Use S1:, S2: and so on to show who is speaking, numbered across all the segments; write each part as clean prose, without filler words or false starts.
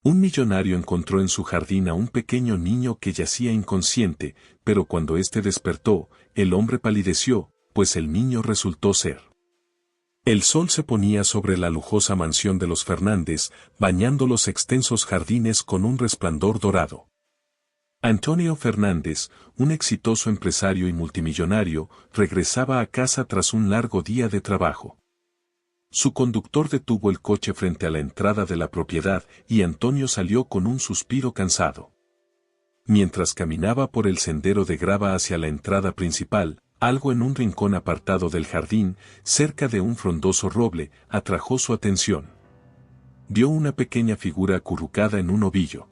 S1: Un millonario encontró en su jardín a un pequeño niño que yacía inconsciente, pero cuando éste despertó, el hombre palideció, pues el niño resultó ser. El sol se ponía sobre la lujosa mansión de los Fernández, bañando los extensos jardines con un resplandor dorado. Antonio Fernández, un exitoso empresario y multimillonario, regresaba a casa tras un largo día de trabajo. Su conductor detuvo el coche frente a la entrada de la propiedad y Antonio salió con un suspiro cansado. Mientras caminaba por el sendero de grava hacia la entrada principal, algo en un rincón apartado del jardín, cerca de un frondoso roble, atrajo su atención. Vio una pequeña figura acurrucada en un ovillo.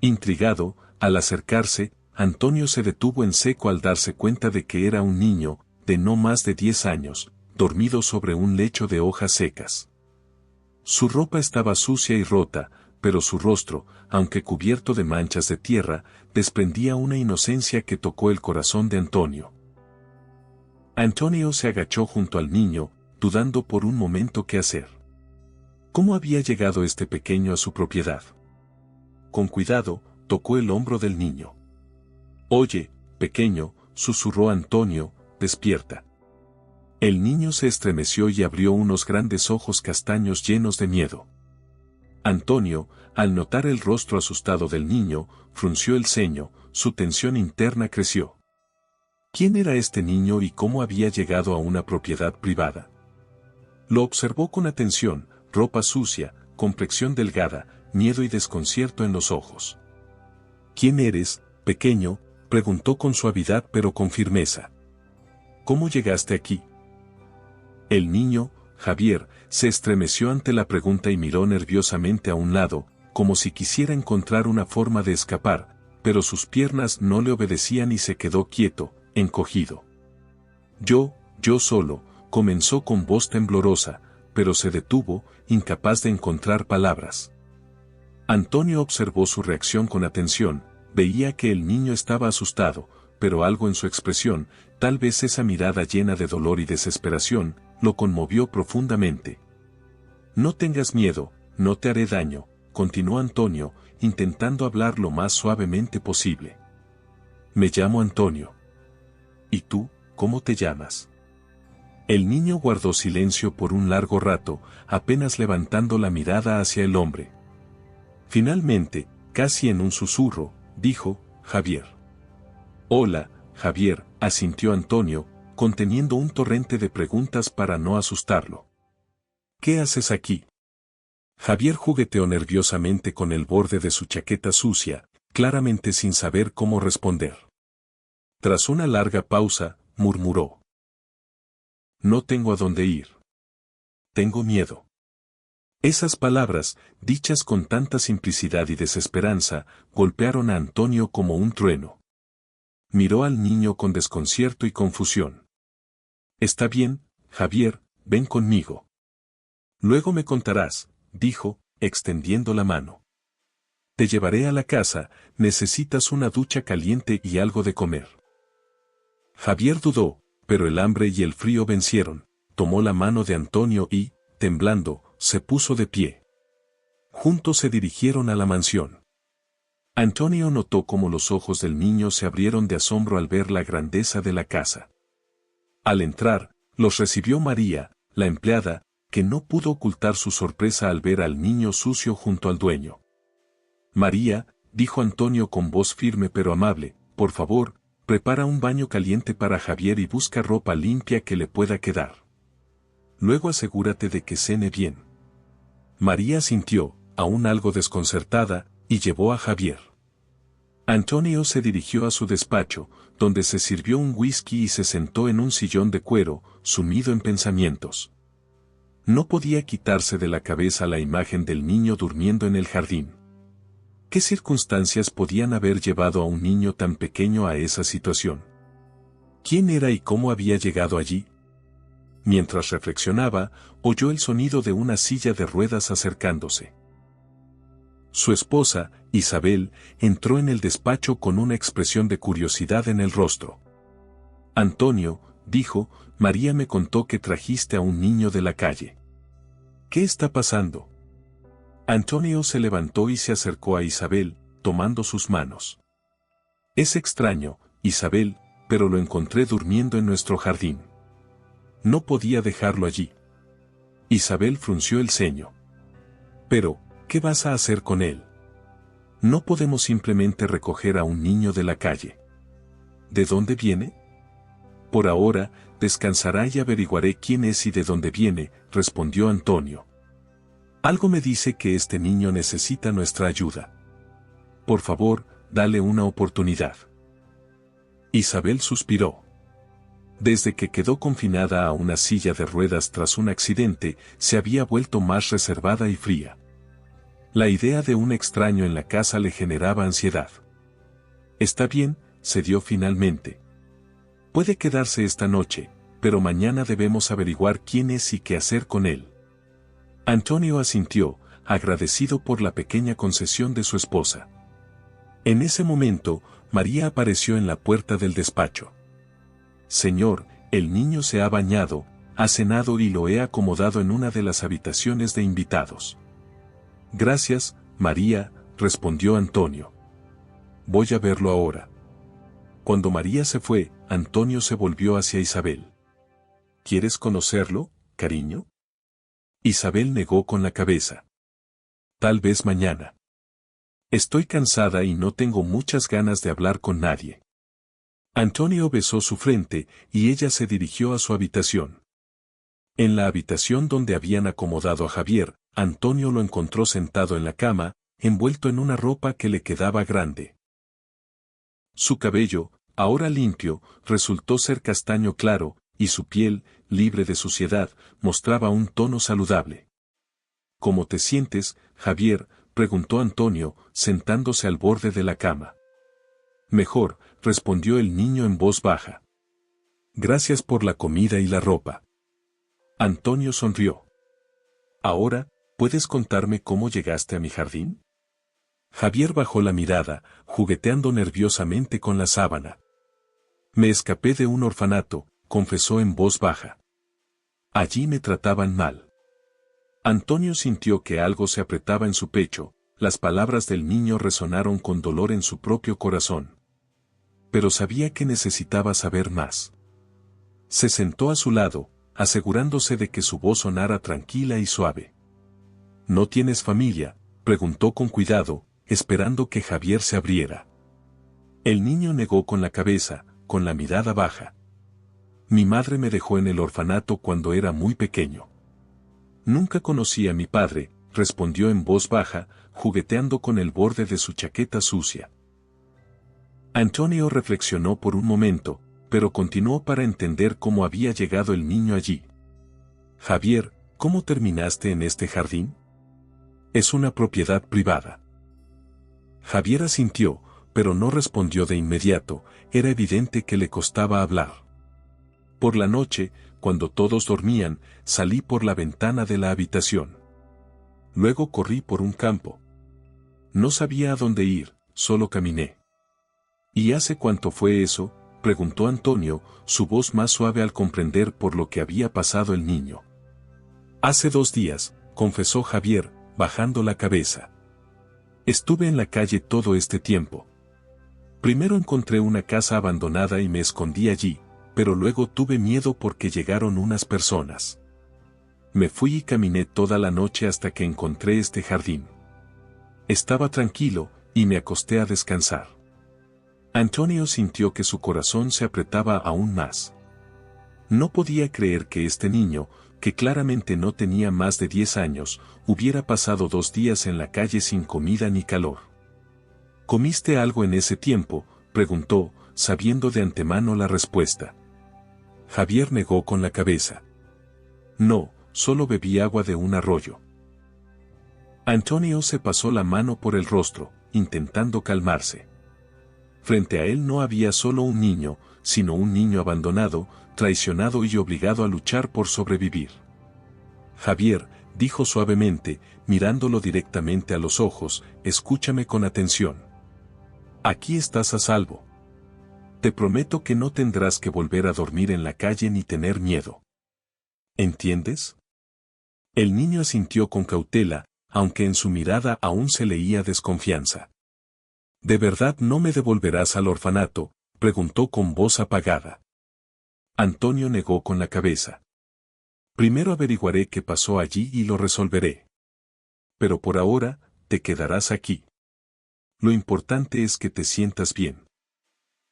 S1: Intrigado, al acercarse, Antonio se detuvo en seco al darse cuenta de que era un niño, de no más de 10 años, dormido sobre un lecho de hojas secas. Su ropa estaba sucia y rota, pero su rostro, aunque cubierto de manchas de tierra, desprendía una inocencia que tocó el corazón de Antonio. Antonio se agachó junto al niño, dudando por un momento qué hacer. ¿Cómo había llegado este pequeño a su propiedad? Con cuidado, tocó el hombro del niño. «Oye, pequeño», susurró Antonio, «despierta». El niño se estremeció y abrió unos grandes ojos castaños llenos de miedo. Antonio, al notar el rostro asustado del niño, frunció el ceño, su tensión interna creció. ¿Quién era este niño y cómo había llegado a una propiedad privada? Lo observó con atención, ropa sucia, complexión delgada, miedo y desconcierto en los ojos. «¿Quién eres, pequeño?», preguntó con suavidad pero con firmeza. «¿Cómo llegaste aquí?». El niño, Javier, se estremeció ante la pregunta y miró nerviosamente a un lado, como si quisiera encontrar una forma de escapar, pero sus piernas no le obedecían y se quedó quieto, encogido. Yo solo», comenzó con voz temblorosa, pero se detuvo, incapaz de encontrar palabras. Antonio observó su reacción con atención, veía que el niño estaba asustado, pero algo en su expresión, tal vez esa mirada llena de dolor y desesperación, lo conmovió profundamente. «No tengas miedo, no te haré daño», continuó Antonio, intentando hablar lo más suavemente posible. «Me llamo Antonio». «¿Y tú, cómo te llamas?». El niño guardó silencio por un largo rato, apenas levantando la mirada hacia el hombre. Finalmente, casi en un susurro, dijo: «Javier». «Hola, Javier», asintió Antonio, conteniendo un torrente de preguntas para no asustarlo. «¿Qué haces aquí?». Javier jugueteó nerviosamente con el borde de su chaqueta sucia, claramente sin saber cómo responder. Tras una larga pausa, murmuró: «No tengo a dónde ir. Tengo miedo». Esas palabras, dichas con tanta simplicidad y desesperanza, golpearon a Antonio como un trueno. Miró al niño con desconcierto y confusión. «Está bien, Javier, ven conmigo. Luego me contarás», dijo, extendiendo la mano. «Te llevaré a la casa, necesitas una ducha caliente y algo de comer». Javier dudó, pero el hambre y el frío vencieron, tomó la mano de Antonio y, temblando, se puso de pie. Juntos se dirigieron a la mansión. Antonio notó cómo los ojos del niño se abrieron de asombro al ver la grandeza de la casa. Al entrar, los recibió María, la empleada, que no pudo ocultar su sorpresa al ver al niño sucio junto al dueño. «María», dijo Antonio con voz firme pero amable, «por favor, prepara un baño caliente para Javier y busca ropa limpia que le pueda quedar. Luego asegúrate de que cene bien». María asintió, aún algo desconcertada, y llevó a Javier. Antonio se dirigió a su despacho, donde se sirvió un whisky y se sentó en un sillón de cuero, sumido en pensamientos. No podía quitarse de la cabeza la imagen del niño durmiendo en el jardín. ¿Qué circunstancias podían haber llevado a un niño tan pequeño a esa situación? ¿Quién era y cómo había llegado allí? Mientras reflexionaba, oyó el sonido de una silla de ruedas acercándose. Su esposa, Isabel, entró en el despacho con una expresión de curiosidad en el rostro. «Antonio», dijo, «María me contó que trajiste a un niño de la calle. ¿Qué está pasando?». Antonio se levantó y se acercó a Isabel, tomando sus manos. Es extraño, Isabel, pero lo encontré durmiendo en nuestro jardín. No podía dejarlo allí. Isabel frunció el ceño. Pero, ¿qué vas a hacer con él? No podemos simplemente recoger a un niño de la calle. ¿De dónde viene? Por ahora, descansará y averiguaré quién es y de dónde viene, respondió Antonio. Algo me dice que este niño necesita nuestra ayuda. Por favor, dale una oportunidad. Isabel suspiró. Desde que quedó confinada a una silla de ruedas tras un accidente, se había vuelto más reservada y fría. La idea de un extraño en la casa le generaba ansiedad. Está bien, cedió finalmente. Puede quedarse esta noche, pero mañana debemos averiguar quién es y qué hacer con él. Antonio asintió, agradecido por la pequeña concesión de su esposa. En ese momento, María apareció en la puerta del despacho. Señor, el niño se ha bañado, ha cenado y lo he acomodado en una de las habitaciones de invitados. Gracias, María, respondió Antonio. Voy a verlo ahora. Cuando María se fue, Antonio se volvió hacia Isabel. ¿Quieres conocerlo, cariño? Isabel negó con la cabeza. Tal vez mañana. Estoy cansada y no tengo muchas ganas de hablar con nadie. Antonio besó su frente y ella se dirigió a su habitación. En la habitación donde habían acomodado a Javier, Antonio lo encontró sentado en la cama, envuelto en una ropa que le quedaba grande. Su cabello, ahora limpio, resultó ser castaño claro, y su piel, libre de suciedad, mostraba un tono saludable. ¿Cómo te sientes, Javier?, preguntó Antonio, sentándose al borde de la cama. Mejor, respondió el niño en voz baja. Gracias por la comida y la ropa. Antonio sonrió. Ahora, ¿puedes contarme cómo llegaste a mi jardín? Javier bajó la mirada, jugueteando nerviosamente con la sábana. Me escapé de un orfanato, confesó en voz baja. Allí me trataban mal. Antonio sintió que algo se apretaba en su pecho, las palabras del niño resonaron con dolor en su propio corazón. Pero sabía que necesitaba saber más. Se sentó a su lado, asegurándose de que su voz sonara tranquila y suave. ¿No tienes familia?, preguntó con cuidado, esperando que Javier se abriera. El niño negó con la cabeza, con la mirada baja. Mi madre me dejó en el orfanato cuando era muy pequeño. Nunca conocí a mi padre, respondió en voz baja, jugueteando con el borde de su chaqueta sucia. Antonio reflexionó por un momento, pero continuó para entender cómo había llegado el niño allí. Javier, ¿cómo terminaste en este jardín? Es una propiedad privada. Javier asintió, pero no respondió de inmediato, era evidente que le costaba hablar. Por la noche, cuando todos dormían, salí por la ventana de la habitación. Luego corrí por un campo. No sabía a dónde ir, solo caminé. ¿Y hace cuánto fue eso?, preguntó Antonio, su voz más suave al comprender por lo que había pasado el niño. Hace 2 días, confesó Javier, bajando la cabeza. Estuve en la calle todo este tiempo. Primero encontré una casa abandonada y me escondí allí, pero luego tuve miedo porque llegaron unas personas. Me fui y caminé toda la noche hasta que encontré este jardín. Estaba tranquilo, y me acosté a descansar. Antonio sintió que su corazón se apretaba aún más. No podía creer que este niño, que claramente no tenía más de 10 años, hubiera pasado 2 días en la calle sin comida ni calor. ¿Comiste algo en ese tiempo?, preguntó, sabiendo de antemano la respuesta. Javier negó con la cabeza. No, solo bebí agua de un arroyo. Antonio se pasó la mano por el rostro, intentando calmarse. Frente a él no había solo un niño, sino un niño abandonado, traicionado y obligado a luchar por sobrevivir. Javier, dijo suavemente, mirándolo directamente a los ojos, escúchame con atención. Aquí estás a salvo. Te prometo que no tendrás que volver a dormir en la calle ni tener miedo. ¿Entiendes? El niño asintió con cautela, aunque en su mirada aún se leía desconfianza. ¿De verdad no me devolverás al orfanato?, preguntó con voz apagada. Antonio negó con la cabeza. Primero averiguaré qué pasó allí y lo resolveré. Pero por ahora, te quedarás aquí. Lo importante es que te sientas bien.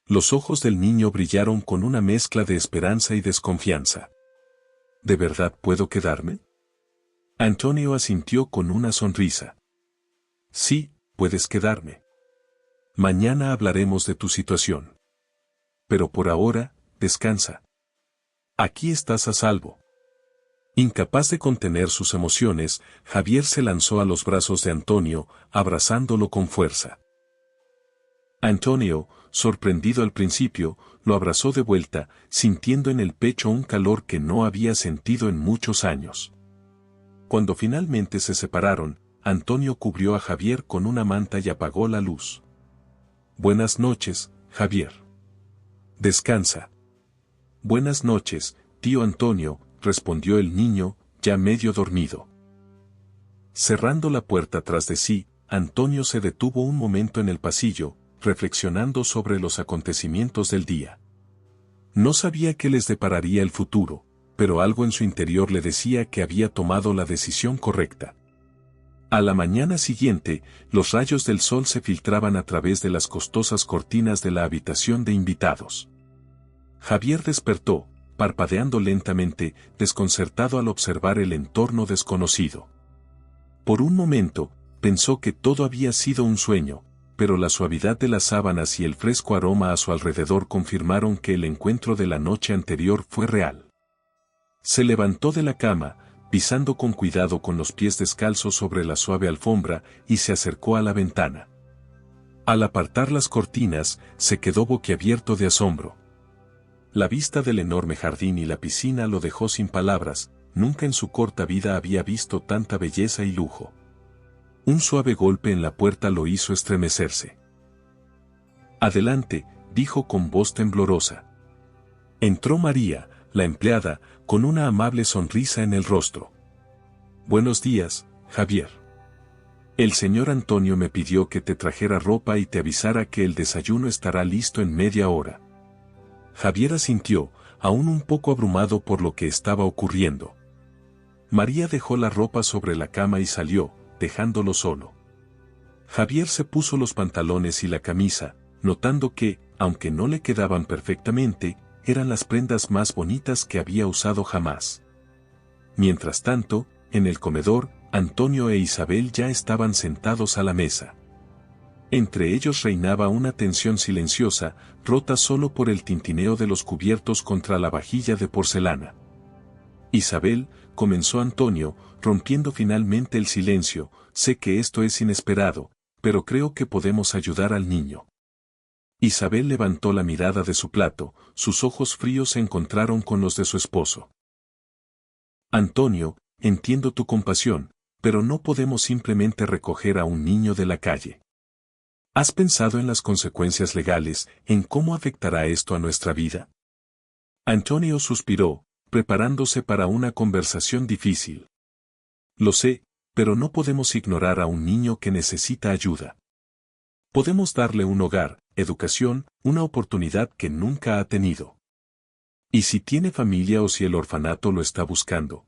S1: Los ojos del niño brillaron con una mezcla de esperanza y desconfianza. ¿De verdad puedo quedarme? Antonio asintió con una sonrisa. Sí, puedes quedarme. Mañana hablaremos de tu situación. Pero por ahora, descansa. Aquí estás a salvo. Incapaz de contener sus emociones, Javier se lanzó a los brazos de Antonio, abrazándolo con fuerza. Antonio, sorprendido al principio, lo abrazó de vuelta, sintiendo en el pecho un calor que no había sentido en muchos años. Cuando finalmente se separaron, Antonio cubrió a Javier con una manta y apagó la luz. Buenas noches, Javier. Descansa. Buenas noches, tío Antonio, respondió el niño, ya medio dormido. Cerrando la puerta tras de sí, Antonio se detuvo un momento en el pasillo, reflexionando sobre los acontecimientos del día. No sabía qué les depararía el futuro, pero algo en su interior le decía que había tomado la decisión correcta. A la mañana siguiente, los rayos del sol se filtraban a través de las costosas cortinas de la habitación de invitados. Javier despertó, parpadeando lentamente, desconcertado al observar el entorno desconocido. Por un momento, pensó que todo había sido un sueño, pero la suavidad de las sábanas y el fresco aroma a su alrededor confirmaron que el encuentro de la noche anterior fue real. Se levantó de la cama, pisando con cuidado con los pies descalzos sobre la suave alfombra, y se acercó a la ventana. Al apartar las cortinas, se quedó boquiabierto de asombro. La vista del enorme jardín y la piscina lo dejó sin palabras, nunca en su corta vida había visto tanta belleza y lujo. Un suave golpe en la puerta lo hizo estremecerse. Adelante, dijo con voz temblorosa. Entró María, la empleada, con una amable sonrisa en el rostro. Buenos días, Javier. El señor Antonio me pidió que te trajera ropa y te avisara que el desayuno estará listo en media hora. Javier asintió, aún un poco abrumado por lo que estaba ocurriendo. María dejó la ropa sobre la cama y salió, dejándolo solo. Javier se puso los pantalones y la camisa, notando que, aunque no le quedaban perfectamente, eran las prendas más bonitas que había usado jamás. Mientras tanto, en el comedor, Antonio e Isabel ya estaban sentados a la mesa. Entre ellos reinaba una tensión silenciosa, rota solo por el tintineo de los cubiertos contra la vajilla de porcelana. Isabel, comenzó Antonio, rompiendo finalmente el silencio, sé que esto es inesperado, pero creo que podemos ayudar al niño. Isabel levantó la mirada de su plato, sus ojos fríos se encontraron con los de su esposo. Antonio, entiendo tu compasión, pero no podemos simplemente recoger a un niño de la calle. ¿Has pensado en las consecuencias legales, en cómo afectará esto a nuestra vida? Antonio suspiró, preparándose para una conversación difícil. Lo sé, pero no podemos ignorar a un niño que necesita ayuda. Podemos darle un hogar, educación, una oportunidad que nunca ha tenido. ¿Y si tiene familia o si el orfanato lo está buscando?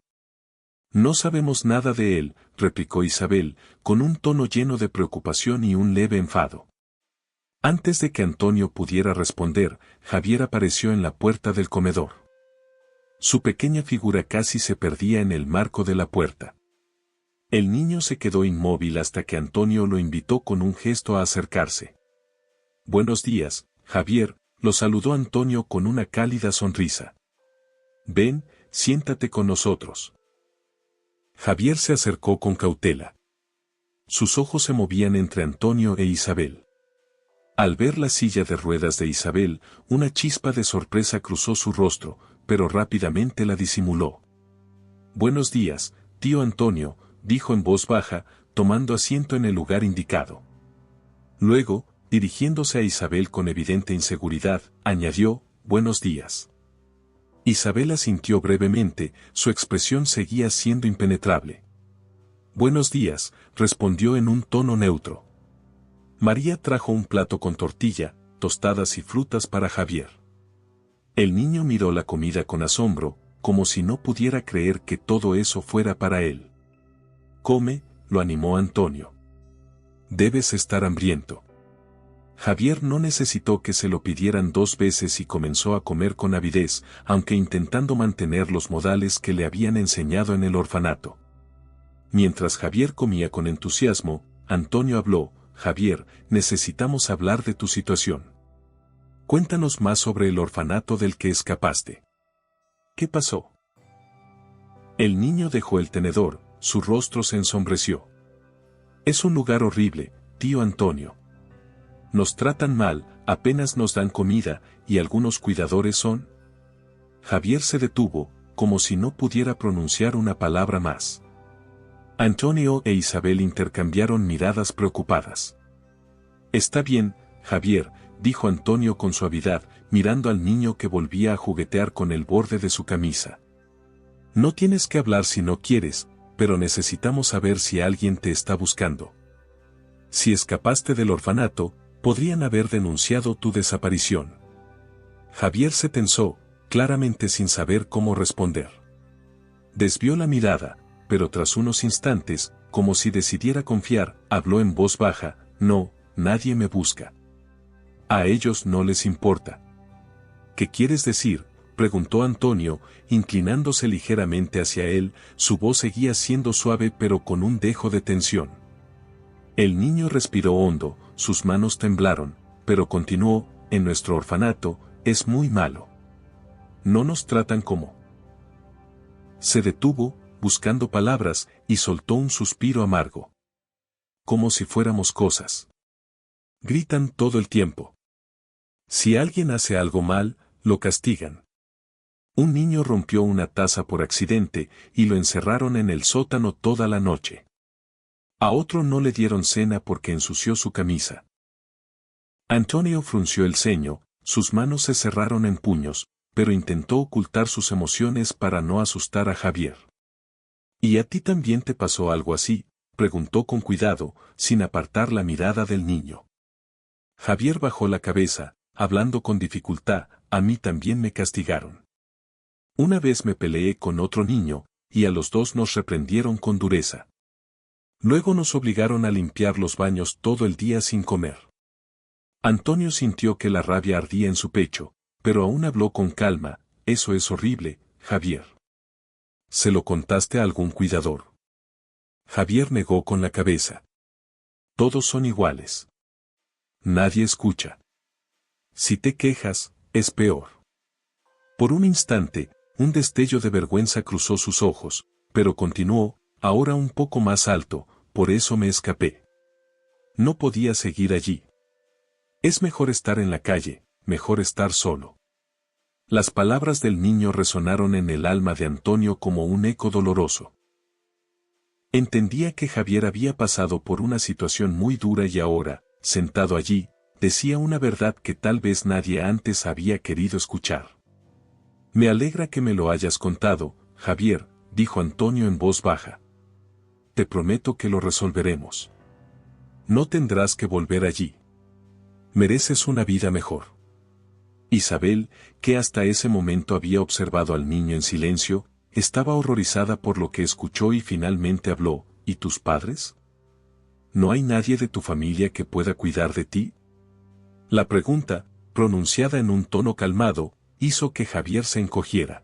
S1: No sabemos nada de él, replicó Isabel, con un tono lleno de preocupación y un leve enfado. Antes de que Antonio pudiera responder, Javier apareció en la puerta del comedor. Su pequeña figura casi se perdía en el marco de la puerta. El niño se quedó inmóvil hasta que Antonio lo invitó con un gesto a acercarse. Buenos días, Javier, lo saludó Antonio con una cálida sonrisa. Ven, siéntate con nosotros. Javier se acercó con cautela. Sus ojos se movían entre Antonio e Isabel. Al ver la silla de ruedas de Isabel, una chispa de sorpresa cruzó su rostro, pero rápidamente la disimuló. Buenos días, tío Antonio, dijo en voz baja, tomando asiento en el lugar indicado. Luego, dirigiéndose a Isabel con evidente inseguridad, añadió, buenos días. Isabel asintió brevemente, su expresión seguía siendo impenetrable. Buenos días, respondió en un tono neutro. María trajo un plato con tortilla, tostadas y frutas para Javier. El niño miró la comida con asombro, como si no pudiera creer que todo eso fuera para él. Come, lo animó Antonio. Debes estar hambriento. Javier no necesitó que se lo pidieran 2 veces y comenzó a comer con avidez, aunque intentando mantener los modales que le habían enseñado en el orfanato. Mientras Javier comía con entusiasmo, Antonio habló: Javier, necesitamos hablar de tu situación. Cuéntanos más sobre el orfanato del que escapaste. ¿Qué pasó? El niño dejó el tenedor, su rostro se ensombreció. Es un lugar horrible, tío Antonio. Nos tratan mal, apenas nos dan comida, y algunos cuidadores son... Javier se detuvo, como si no pudiera pronunciar una palabra más. Antonio e Isabel intercambiaron miradas preocupadas. Está bien, Javier, dijo Antonio con suavidad, mirando al niño que volvía a juguetear con el borde de su camisa. No tienes que hablar si no quieres, pero necesitamos saber si alguien te está buscando. Si escapaste del orfanato, podrían haber denunciado tu desaparición. Javier se tensó, claramente sin saber cómo responder. Desvió la mirada, pero tras unos instantes, como si decidiera confiar, habló en voz baja: no, nadie me busca. A ellos no les importa. ¿Qué quieres decir?, preguntó Antonio, inclinándose ligeramente hacia él, su voz seguía siendo suave pero con un dejo de tensión. El niño respiró hondo, sus manos temblaron, pero continuó: en nuestro orfanato, es muy malo. No nos tratan como... Se detuvo, buscando palabras, y soltó un suspiro amargo. Como si fuéramos cosas. Gritan todo el tiempo. Si alguien hace algo mal, lo castigan. Un niño rompió una taza por accidente, y lo encerraron en el sótano toda la noche. A otro no le dieron cena porque ensució su camisa. Antonio frunció el ceño, sus manos se cerraron en puños, pero intentó ocultar sus emociones para no asustar a Javier. ¿Y a ti también te pasó algo así?, preguntó con cuidado, sin apartar la mirada del niño. Javier bajó la cabeza, hablando con dificultad: a mí también me castigaron. Una vez me peleé con otro niño, y a los 2 nos reprendieron con dureza. Luego nos obligaron a limpiar los baños todo el día sin comer. Antonio sintió que la rabia ardía en su pecho, pero aún habló con calma: eso es horrible, Javier. ¿Se lo contaste a algún cuidador? Javier negó con la cabeza. Todos son iguales. Nadie escucha. Si te quejas, es peor. Por un instante, un destello de vergüenza cruzó sus ojos, pero continuó, ahora un poco más alto: por eso me escapé. No podía seguir allí. Es mejor estar en la calle, mejor estar solo. Las palabras del niño resonaron en el alma de Antonio como un eco doloroso. Entendía que Javier había pasado por una situación muy dura y ahora, sentado allí, decía una verdad que tal vez nadie antes había querido escuchar. Me alegra que me lo hayas contado, Javier, dijo Antonio en voz baja. Te prometo que lo resolveremos. No tendrás que volver allí. Mereces una vida mejor. Isabel, que hasta ese momento había observado al niño en silencio, estaba horrorizada por lo que escuchó y finalmente habló: ¿y tus padres? ¿No hay nadie de tu familia que pueda cuidar de ti? La pregunta, pronunciada en un tono calmado, hizo que Javier se encogiera.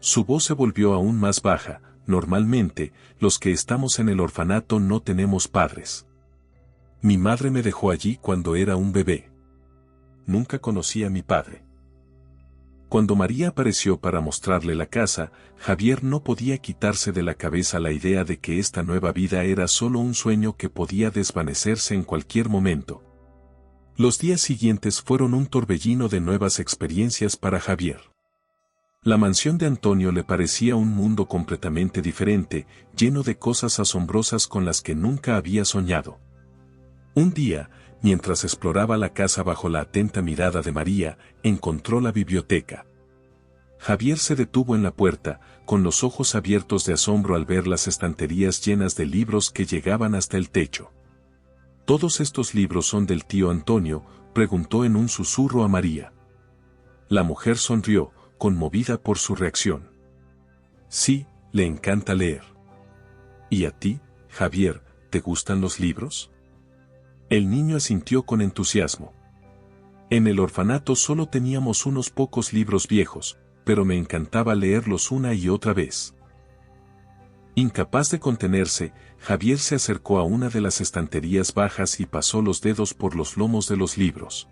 S1: Su voz se volvió aún más baja: normalmente, los que estamos en el orfanato no tenemos padres. Mi madre me dejó allí cuando era un bebé. Nunca conocí a mi padre. Cuando María apareció para mostrarle la casa, Javier no podía quitarse de la cabeza la idea de que esta nueva vida era solo un sueño que podía desvanecerse en cualquier momento. Los días siguientes fueron un torbellino de nuevas experiencias para Javier. La mansión de Antonio le parecía un mundo completamente diferente, lleno de cosas asombrosas con las que nunca había soñado. Un día, mientras exploraba la casa bajo la atenta mirada de María, encontró la biblioteca. Javier se detuvo en la puerta, con los ojos abiertos de asombro al ver las estanterías llenas de libros que llegaban hasta el techo. ¿Todos estos libros son del tío Antonio?, preguntó en un susurro a María. La mujer sonrió, conmovida por su reacción. Sí, le encanta leer. ¿Y a ti, Javier, te gustan los libros? El niño asintió con entusiasmo. En el orfanato solo teníamos unos pocos libros viejos, pero me encantaba leerlos una y otra vez. Incapaz de contenerse, Javier se acercó a una de las estanterías bajas y pasó los dedos por los lomos de los libros.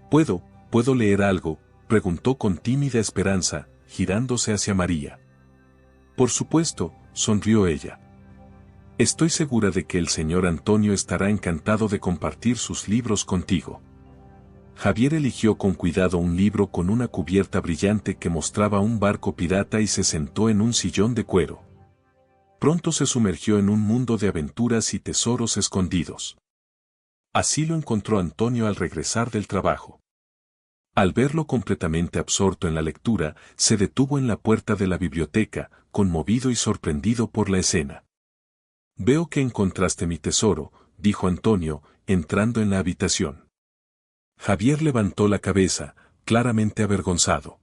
S1: ¿Puedo leer algo?, preguntó con tímida esperanza, girándose hacia María. Por supuesto, sonrió ella. Estoy segura de que el señor Antonio estará encantado de compartir sus libros contigo. Javier eligió con cuidado un libro con una cubierta brillante que mostraba un barco pirata y se sentó en un sillón de cuero. Pronto se sumergió en un mundo de aventuras y tesoros escondidos. Así lo encontró Antonio al regresar del trabajo. Al verlo completamente absorto en la lectura, se detuvo en la puerta de la biblioteca, conmovido y sorprendido por la escena. Veo que encontraste mi tesoro, dijo Antonio, entrando en la habitación. Javier levantó la cabeza, claramente avergonzado.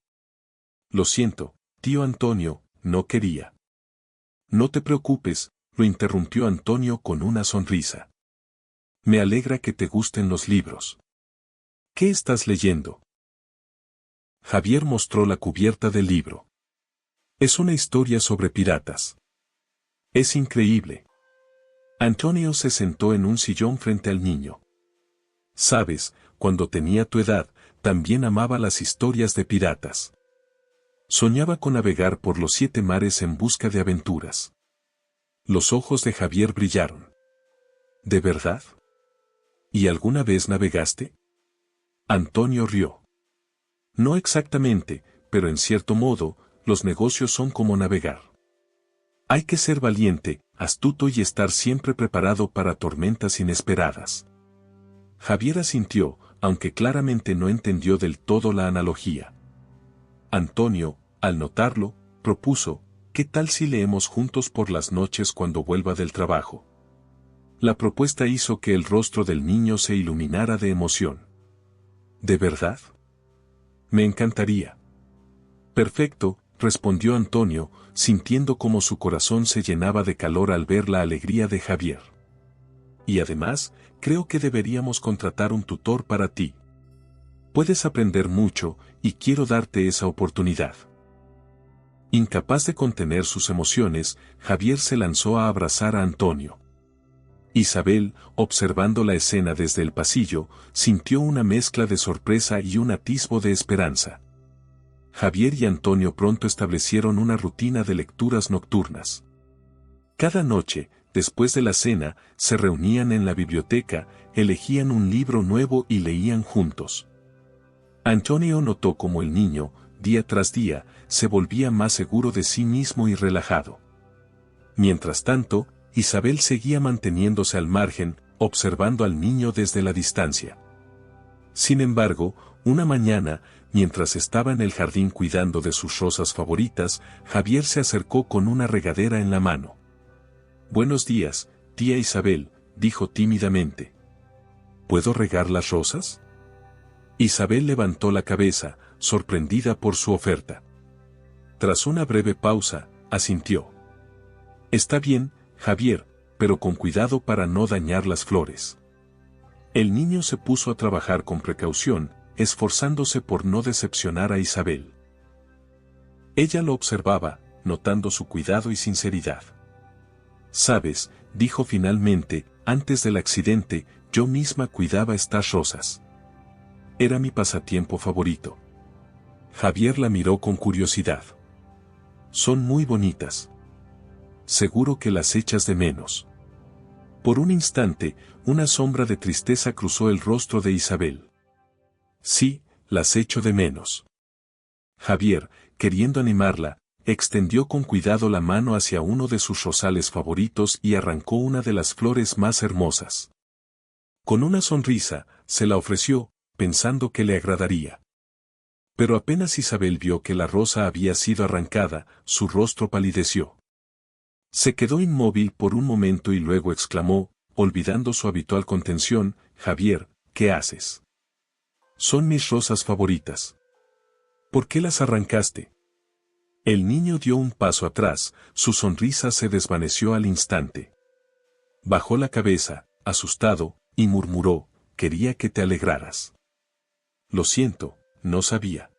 S1: Lo siento, tío Antonio, no quería. No te preocupes, lo interrumpió Antonio con una sonrisa. Me alegra que te gusten los libros. ¿Qué estás leyendo? Javier mostró la cubierta del libro. Es una historia sobre piratas. Es increíble. Antonio se sentó en un sillón frente al niño. Sabes, cuando tenía tu edad, también amaba las historias de piratas. Soñaba con navegar por los 7 mares en busca de aventuras. Los ojos de Javier brillaron. ¿De verdad? ¿Y alguna vez navegaste? Antonio rió. No exactamente, pero en cierto modo, los negocios son como navegar. Hay que ser valiente, astuto y estar siempre preparado para tormentas inesperadas. Javier asintió, aunque claramente no entendió del todo la analogía. Antonio, al notarlo, propuso, ¿qué tal si leemos juntos por las noches cuando vuelva del trabajo? La propuesta hizo que el rostro del niño se iluminara de emoción. ¿De verdad? Me encantaría. Perfecto, respondió Antonio, sintiendo como su corazón se llenaba de calor al ver la alegría de Javier. Y además, creo que deberíamos contratar un tutor para ti. Puedes aprender mucho, y quiero darte esa oportunidad. Incapaz de contener sus emociones, Javier se lanzó a abrazar a Antonio. Isabel, observando la escena desde el pasillo, sintió una mezcla de sorpresa y un atisbo de esperanza. Javier y Antonio pronto establecieron una rutina de lecturas nocturnas. Cada noche, después de la cena, se reunían en la biblioteca, elegían un libro nuevo y leían juntos. Antonio notó cómo el niño, día tras día, se volvía más seguro de sí mismo y relajado. Mientras tanto, Isabel seguía manteniéndose al margen, observando al niño desde la distancia. Sin embargo, una mañana, mientras estaba en el jardín cuidando de sus rosas favoritas, Javier se acercó con una regadera en la mano. Buenos días, tía Isabel, dijo tímidamente. ¿Puedo regar las rosas? Isabel levantó la cabeza, sorprendida por su oferta. Tras una breve pausa, asintió. Está bien, Javier, pero con cuidado para no dañar las flores. El niño se puso a trabajar con precaución, esforzándose por no decepcionar a Isabel. Ella lo observaba, notando su cuidado y sinceridad. Sabes, dijo finalmente, antes del accidente, yo misma cuidaba estas rosas. Era mi pasatiempo favorito. Javier la miró con curiosidad. Son muy bonitas. Seguro que las echas de menos. Por un instante, una sombra de tristeza cruzó el rostro de Isabel. Sí, las echo de menos. Javier, queriendo animarla, extendió con cuidado la mano hacia uno de sus rosales favoritos y arrancó una de las flores más hermosas. Con una sonrisa, se la ofreció, pensando que le agradaría. Pero apenas Isabel vio que la rosa había sido arrancada, su rostro palideció. Se quedó inmóvil por un momento y luego exclamó, olvidando su habitual contención, Javier, ¿qué haces? Son mis rosas favoritas. ¿Por qué las arrancaste? El niño dio un paso atrás, su sonrisa se desvaneció al instante. Bajó la cabeza, asustado, y murmuró, quería que te alegraras. Lo siento, no sabía.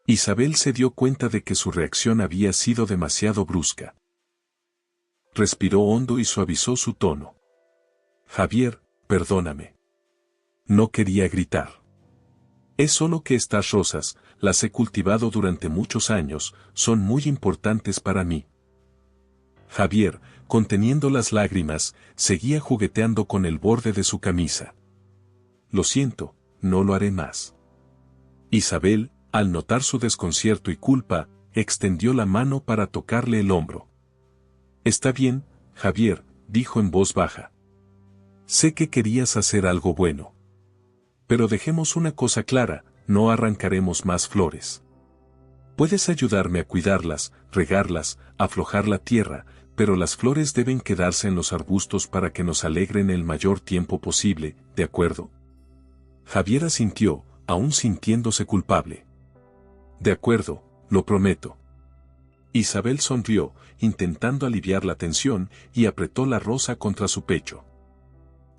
S1: Isabel se dio cuenta de que su reacción había sido demasiado brusca. Respiró hondo y suavizó su tono. Javier, perdóname. No quería gritar. Es solo que estas rosas, las he cultivado durante muchos años, son muy importantes para mí. Javier, conteniendo las lágrimas, seguía jugueteando con el borde de su camisa. Lo siento, no lo haré más. Isabel, al notar su desconcierto y culpa, extendió la mano para tocarle el hombro. Está bien, Javier, dijo en voz baja. Sé que querías hacer algo bueno. Pero dejemos una cosa clara, no arrancaremos más flores. Puedes ayudarme a cuidarlas, regarlas, aflojar la tierra, pero las flores deben quedarse en los arbustos para que nos alegren el mayor tiempo posible, ¿de acuerdo? Javier asintió, aún sintiéndose culpable. De acuerdo, lo prometo. Isabel sonrió, intentando aliviar la tensión, y apretó la rosa contra su pecho.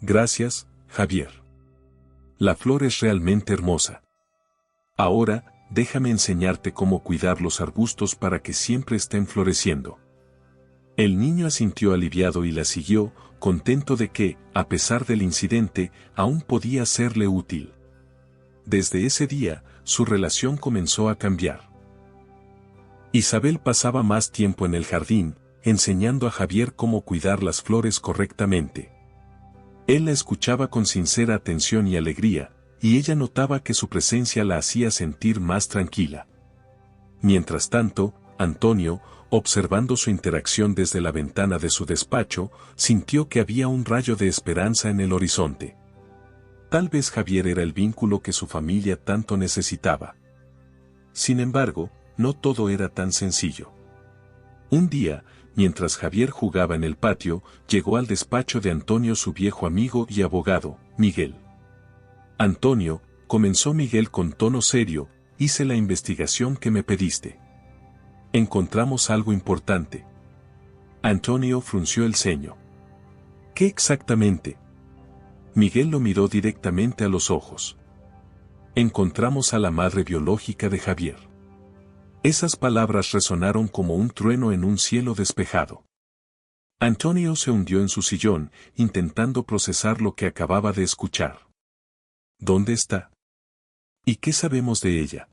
S1: Gracias, Javier. La flor es realmente hermosa. Ahora, déjame enseñarte cómo cuidar los arbustos para que siempre estén floreciendo. El niño asintió aliviado y la siguió, contento de que, a pesar del incidente, aún podía serle útil. Desde ese día, su relación comenzó a cambiar. Isabel pasaba más tiempo en el jardín, enseñando a Javier cómo cuidar las flores correctamente. Él la escuchaba con sincera atención y alegría, y ella notaba que su presencia la hacía sentir más tranquila. Mientras tanto, Antonio, observando su interacción desde la ventana de su despacho, sintió que había un rayo de esperanza en el horizonte. Tal vez Javier era el vínculo que su familia tanto necesitaba. Sin embargo, no todo era tan sencillo. Un día, mientras Javier jugaba en el patio, llegó al despacho de Antonio su viejo amigo y abogado, Miguel. Antonio, comenzó Miguel con tono serio, hice la investigación que me pediste. Encontramos algo importante. Antonio frunció el ceño. ¿Qué exactamente? Miguel lo miró directamente a los ojos. Encontramos a la madre biológica de Javier. Esas palabras resonaron como un trueno en un cielo despejado. Antonio se hundió en su sillón, intentando procesar lo que acababa de escuchar. ¿Dónde está? ¿Y qué sabemos de ella?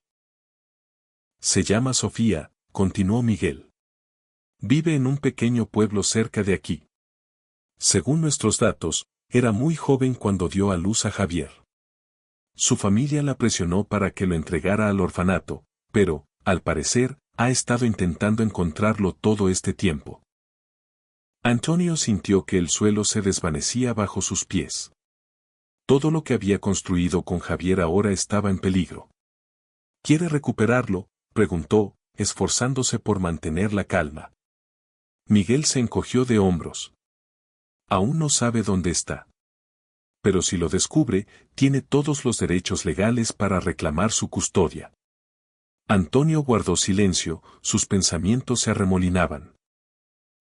S1: Se llama Sofía, continuó Miguel. Vive en un pequeño pueblo cerca de aquí. Según nuestros datos, era muy joven cuando dio a luz a Javier. Su familia la presionó para que lo entregara al orfanato, pero, al parecer, ha estado intentando encontrarlo todo este tiempo. Antonio sintió que el suelo se desvanecía bajo sus pies. Todo lo que había construido con Javier ahora estaba en peligro. ¿Quiere recuperarlo?, preguntó, esforzándose por mantener la calma. Miguel se encogió de hombros. Aún no sabe dónde está. Pero si lo descubre, tiene todos los derechos legales para reclamar su custodia. Antonio guardó silencio, sus pensamientos se arremolinaban.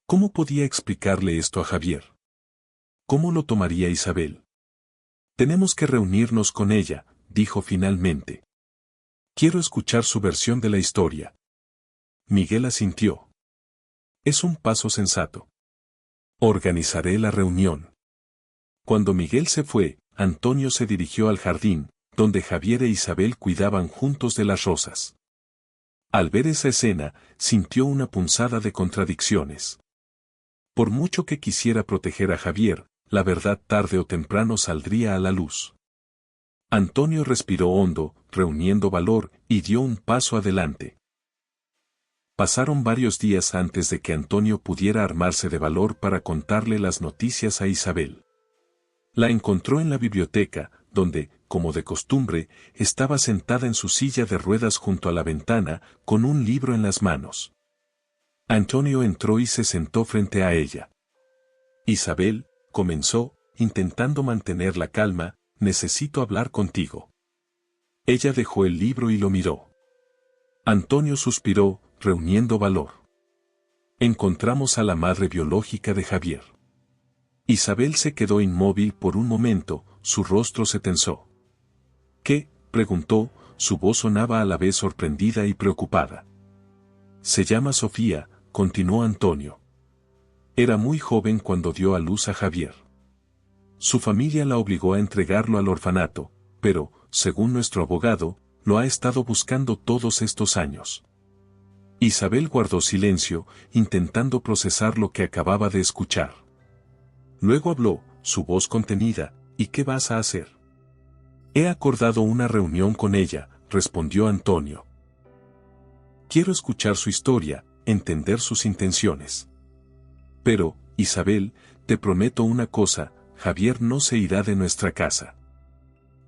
S1: ¿Cómo podía explicarle esto a Javier? ¿Cómo lo tomaría Isabel? Tenemos que reunirnos con ella, dijo finalmente. Quiero escuchar su versión de la historia. Miguel asintió. Es un paso sensato. Organizaré la reunión. Cuando Miguel se fue, Antonio se dirigió al jardín, donde Javier e Isabel cuidaban juntos de las rosas. Al ver esa escena, sintió una punzada de contradicciones. Por mucho que quisiera proteger a Javier, la verdad tarde o temprano saldría a la luz. Antonio respiró hondo, reuniendo valor, y dio un paso adelante. Pasaron varios días antes de que Antonio pudiera armarse de valor para contarle las noticias a Isabel. La encontró en la biblioteca, donde, como de costumbre, estaba sentada en su silla de ruedas junto a la ventana, con un libro en las manos. Antonio entró y se sentó frente a ella. Isabel, comenzó, intentando mantener la calma, necesito hablar contigo. Ella dejó el libro y lo miró. Antonio suspiró, reuniendo valor. Encontramos a la madre biológica de Javier. Isabel se quedó inmóvil por un momento, su rostro se tensó. ¿Qué?, preguntó, su voz sonaba a la vez sorprendida y preocupada. Se llama Sofía, continuó Antonio. Era muy joven cuando dio a luz a Javier. Su familia la obligó a entregarlo al orfanato, pero, según nuestro abogado, lo ha estado buscando todos estos años. Isabel guardó silencio, intentando procesar lo que acababa de escuchar. Luego habló, su voz contenida, ¿y qué vas a hacer? He acordado una reunión con ella, respondió Antonio. Quiero escuchar su historia, entender sus intenciones. Pero, Isabel, te prometo una cosa, Javier no se irá de nuestra casa.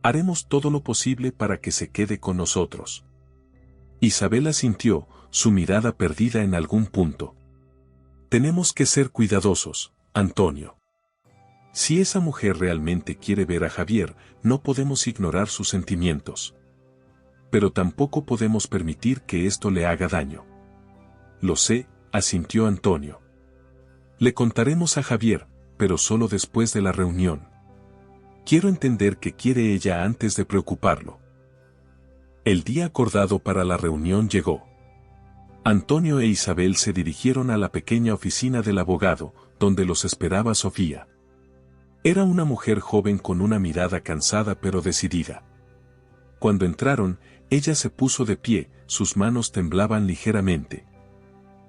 S1: Haremos todo lo posible para que se quede con nosotros. Isabel asintió, su mirada perdida en algún punto. Tenemos que ser cuidadosos, Antonio. Si esa mujer realmente quiere ver a Javier, no podemos ignorar sus sentimientos. Pero tampoco podemos permitir que esto le haga daño. Lo sé, asintió Antonio. Le contaremos a Javier, pero solo después de la reunión. Quiero entender qué quiere ella antes de preocuparlo. El día acordado para la reunión llegó. Antonio e Isabel se dirigieron a la pequeña oficina del abogado, donde los esperaba Sofía. Era una mujer joven con una mirada cansada pero decidida. Cuando entraron, ella se puso de pie, sus manos temblaban ligeramente.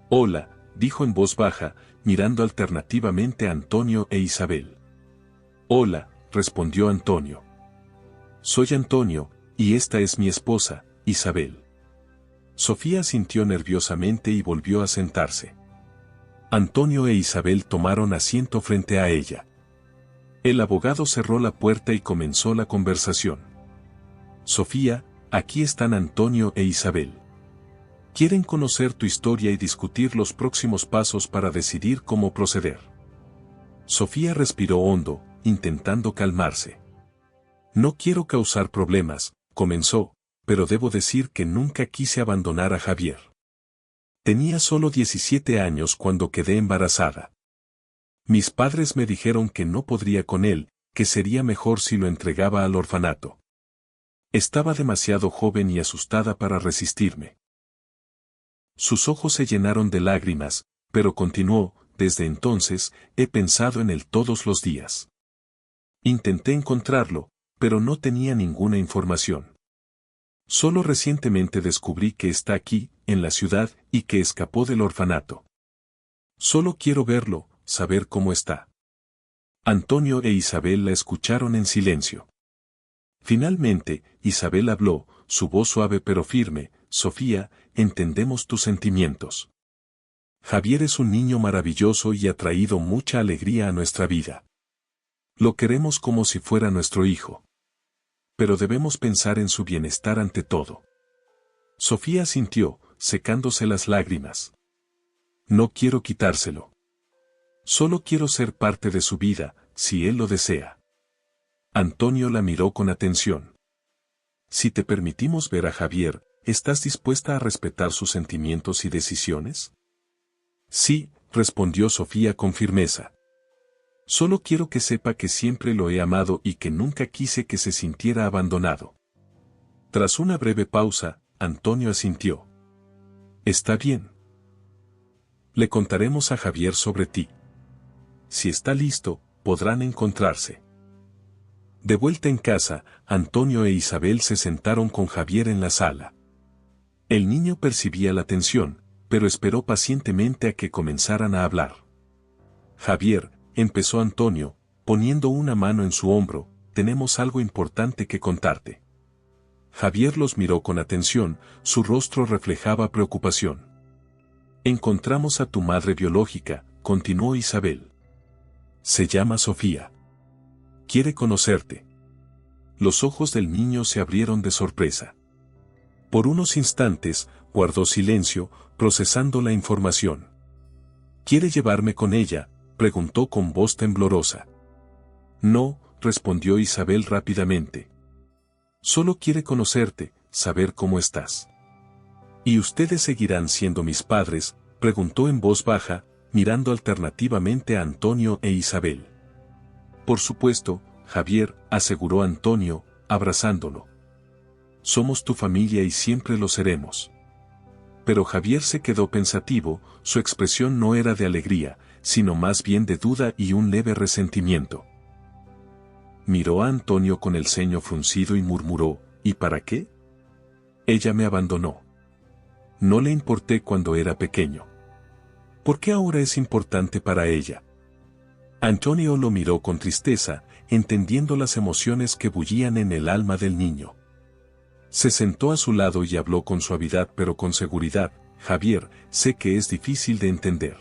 S1: Hola, dijo en voz baja, mirando alternativamente a Antonio e Isabel. Hola, respondió Antonio. Soy Antonio, y esta es mi esposa, Isabel. Sofía asintió nerviosamente y volvió a sentarse. Antonio e Isabel tomaron asiento frente a ella. El abogado cerró la puerta y comenzó la conversación. Sofía, aquí están Antonio e Isabel. Quieren conocer tu historia y discutir los próximos pasos para decidir cómo proceder. Sofía respiró hondo, intentando calmarse. No quiero causar problemas, comenzó, pero debo decir que nunca quise abandonar a Javier. Tenía solo 17 años cuando quedé embarazada. Mis padres me dijeron que no podría con él, que sería mejor si lo entregaba al orfanato. Estaba demasiado joven y asustada para resistirme. Sus ojos se llenaron de lágrimas, pero continuó, desde entonces, he pensado en él todos los días. Intenté encontrarlo, pero no tenía ninguna información. Solo recientemente descubrí que está aquí, en la ciudad, y que escapó del orfanato. Solo quiero verlo, saber cómo está. Antonio e Isabel la escucharon en silencio. Finalmente, Isabel habló, su voz suave pero firme, Sofía, entendemos tus sentimientos. Javier es un niño maravilloso y ha traído mucha alegría a nuestra vida. Lo queremos como si fuera nuestro hijo. Pero debemos pensar en su bienestar ante todo. Sofía asintió, secándose las lágrimas. No quiero quitárselo. Solo quiero ser parte de su vida, si él lo desea. Antonio la miró con atención. Si te permitimos ver a Javier, ¿estás dispuesta a respetar sus sentimientos y decisiones? Sí, respondió Sofía con firmeza. Solo quiero que sepa que siempre lo he amado y que nunca quise que se sintiera abandonado. Tras una breve pausa, Antonio asintió. Está bien. Le contaremos a Javier sobre ti. Si está listo, podrán encontrarse. De vuelta en casa, Antonio e Isabel se sentaron con Javier en la sala. El niño percibía la tensión, pero esperó pacientemente a que comenzaran a hablar. Javier, empezó Antonio, poniendo una mano en su hombro, tenemos algo importante que contarte. Javier los miró con atención, su rostro reflejaba preocupación. Encontramos a tu madre biológica, continuó Isabel. Se llama Sofía. Quiere conocerte. los ojos del niño se abrieron de sorpresa. Por unos instantes, guardó silencio, procesando la información. ¿Quiere llevarme con ella?, preguntó con voz temblorosa. No, respondió Isabel rápidamente. Solo quiere conocerte, saber cómo estás. ¿Y ustedes seguirán siendo mis padres?, preguntó en voz baja, mirando alternativamente a Antonio e Isabel. Por supuesto, Javier, aseguró Antonio, abrazándolo. Somos tu familia y siempre lo seremos. Pero Javier se quedó pensativo, su expresión no era de alegría, sino más bien de duda y un leve resentimiento. Miró a Antonio con el ceño fruncido y murmuró, ¿y para qué? Ella me abandonó. No le importé cuando era pequeño. ¿Por qué ahora es importante para ella? Antonio lo miró con tristeza, entendiendo las emociones que bullían en el alma del niño. Se sentó a su lado y habló con suavidad pero con seguridad. Javier, sé que es difícil de entender.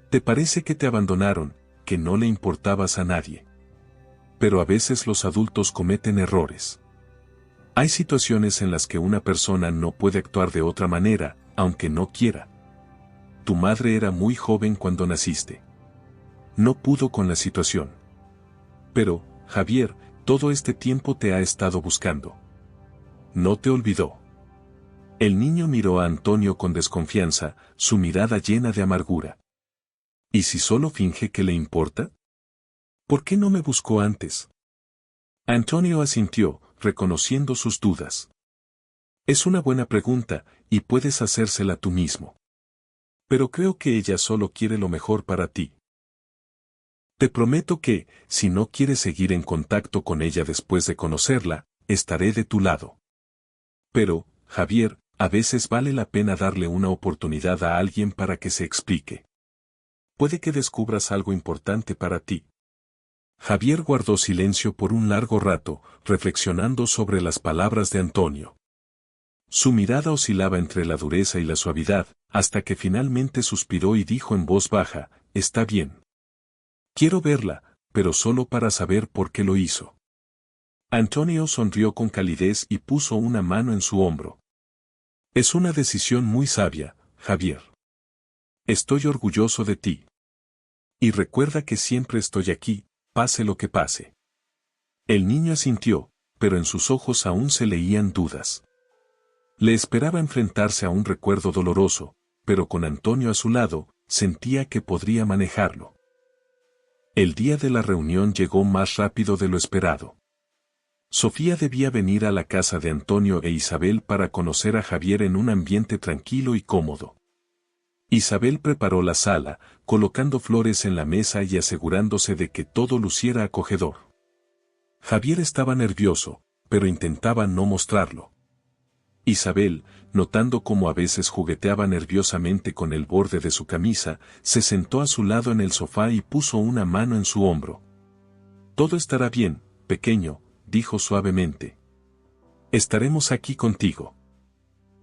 S1: Te parece que te abandonaron, que no le importabas a nadie. Pero a veces los adultos cometen errores. Hay situaciones en las que una persona no puede actuar de otra manera, aunque no quiera. Tu madre era muy joven cuando naciste. No pudo con la situación. Pero, Javier, todo este tiempo te ha estado buscando. No te olvidó. El niño miró a Antonio con desconfianza, su mirada llena de amargura. ¿Y si solo finge que le importa? ¿Por qué no me buscó antes? Antonio asintió, reconociendo sus dudas. Es una buena pregunta, y puedes hacérsela tú mismo. Pero creo que ella solo quiere lo mejor para ti. Te prometo que, si no quieres seguir en contacto con ella después de conocerla, estaré de tu lado. Pero, Javier, a veces vale la pena darle una oportunidad a alguien para que se explique. Puede que descubras algo importante para ti. Javier guardó silencio por un largo rato, reflexionando sobre las palabras de Antonio. Su mirada oscilaba entre la dureza y la suavidad, hasta que finalmente suspiró y dijo en voz baja, «Está bien. Quiero verla, pero solo para saber por qué lo hizo». Antonio sonrió con calidez y puso una mano en su hombro. «Es una decisión muy sabia, Javier. Estoy orgulloso de ti. Y recuerda que siempre estoy aquí, pase lo que pase». El niño asintió, pero en sus ojos aún se leían dudas. Le esperaba enfrentarse a un recuerdo doloroso, pero con Antonio a su lado, sentía que podría manejarlo. El día de la reunión llegó más rápido de lo esperado. Sofía debía venir a la casa de Antonio e Isabel para conocer a Javier en un ambiente tranquilo y cómodo. Isabel preparó la sala, colocando flores en la mesa y asegurándose de que todo luciera acogedor. Javier estaba nervioso, pero intentaba no mostrarlo. Isabel, notando cómo a veces jugueteaba nerviosamente con el borde de su camisa, se sentó a su lado en el sofá y puso una mano en su hombro. «Todo estará bien, pequeño», dijo suavemente. «Estaremos aquí contigo».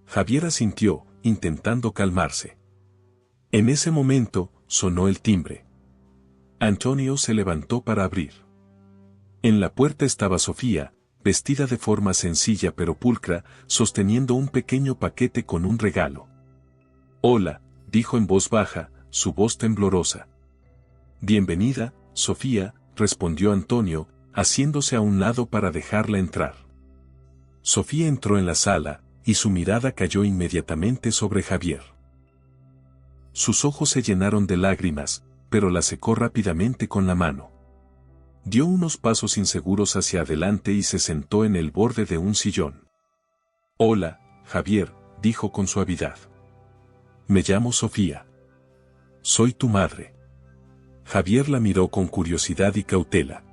S1: Javier asintió, intentando calmarse. En ese momento, sonó el timbre. Antonio se levantó para abrir. En la puerta estaba Sofía, vestida de forma sencilla pero pulcra, sosteniendo un pequeño paquete con un regalo. «Hola», dijo en voz baja, su voz temblorosa. «Bienvenida, Sofía», respondió Antonio, haciéndose a un lado para dejarla entrar. Sofía entró en la sala, y su mirada cayó inmediatamente sobre Javier. Sus ojos se llenaron de lágrimas, pero la secó rápidamente con la mano. Dio unos pasos inseguros hacia adelante y se sentó en el borde de un sillón. «Hola, Javier», dijo con suavidad. «Me llamo Sofía. Soy tu madre». Javier la miró con curiosidad y cautela.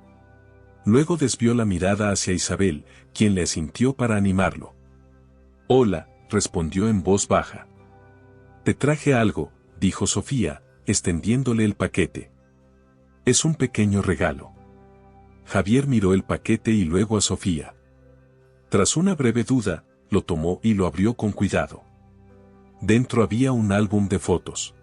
S1: Luego desvió la mirada hacia Isabel, quien le asintió para animarlo. «Hola», respondió en voz baja. «Te traje algo», dijo Sofía, extendiéndole el paquete. «Es un pequeño regalo». Javier miró el paquete y luego a Sofía. Tras una breve duda, lo tomó y lo abrió con cuidado. Dentro había un álbum de fotos.